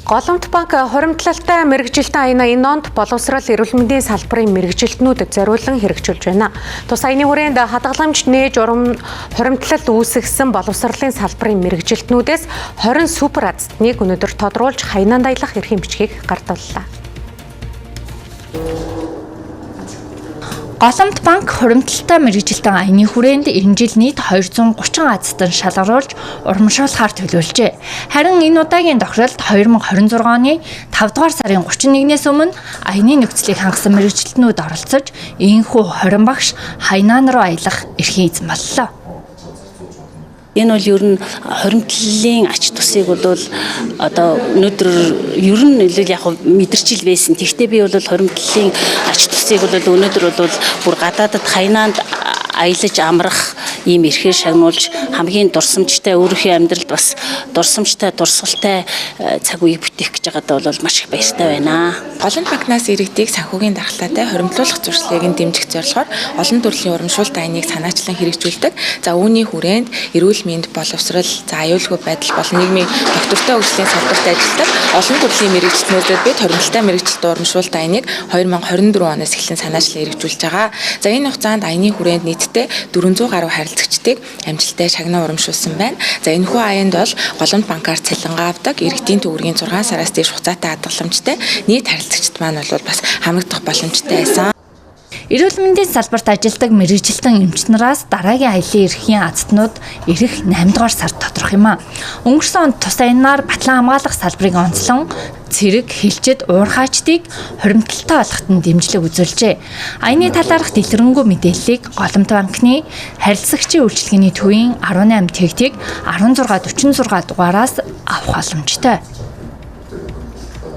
Голомт банк хоримтлалтай мэргэжилтэн аяна энэ онд боловсрол эрүүл мэндийн салбарын мэргэжилтнүүдэд зориулан хэрэгжүүлж байна. Тус аяны хүрээнд хадгаламж нээж хоримтлал үүсгэсэн боловсролын салбарын мэргэжилтнүүдээс 20 супер азтныг өнөөдөр тодруулж хаянаанд аялах эрхийн бичгийг гартууллаа. Голомт банк хоримтлалтай мэргэжилтэн аяны хүрээнд энэ жил нийт 230 азтан шалгаруулж урамшуулахаар төлөвлөжээ. Харин энэ удаагийн тохиолдолд 2026 оны 5 дугаар сарын 31-ээс өмнө аяны нөхцөлийг хангасан мэргэжилтнүүд оролцож, ийхүү хорин багш хаянаан руу аялах эрхээ эзэн боллоо. Энэ бол ер нь хоримтлалын ач тусыг бол одоо өнөөдөр ер нь нөлөөл яг мэдэрчил байсан. Тэгвэл би бол хоримтлалын ач тусыг бол өнөөдөр бол бүр гадаадд хаянаанд аялаж амрах ийм эрхээр шагнуулж хамгийн дурсамжтай өөрийнхөө амьдралд бас дурсамжтай дурсгалтай цаг үеийг бүтээх гэж байгаадаа бол маш их баяртай байна. Голомт банкнаас иргэдийг санхүүгийн дархлаатай хоримтлуулах зуршлыг нь дэмжих зорилгоор олон төрлийн урамшуулт аяныг санаачлан хэрэгжүүлдэг. За үүний хүрээнд эрүүл мэнд, боловсрол, аюулгүй байдал болон нийгмийн доктортой хөгжлийн салбарт ажилладаг олон төрлийн мэргэжилтнүүдэд бид хоримтлалтай мэргэжилт урамшуулт аяныг 2024 оноос эхлэн санаачлан хэрэгжүүлж байгаа. За энэ хугацаанд аяны хүрээнд нийтдээ 400 гаруй харилцагчдыг амжилттай шагнаа урамшуулсан байна. За энэхүү аянд бол Голомт банкаар цалингаа авдаг иргэдийн төгрөгийн 6 сараас дээш хугацаатай хадгаламжтай нийт харилцагчид маань бол бас хамрагдах боломжтой байсан. Эрүүл мэндийн салбарт ажилладаг мэргэжилтэн эмч нараас дараагийн аялын эрхийн азтнууд ирэх 8 дугаар сард тодрох юм а. Өнгөрсөн онд тус аянаар Батлан хамгаалах салбарыг онцлон цэрэг, хилчид, уурхаачдыг хоримтлалтай болгоход нь дэмжлэг үзүүлжээ. Аяны талаарх дэлгэрэнгүй мэдээллийг Голомт банкны харилцагчийн үйлчилгээний төвийн 18 тэгтэг 1646 дугаараас авах боломжтой.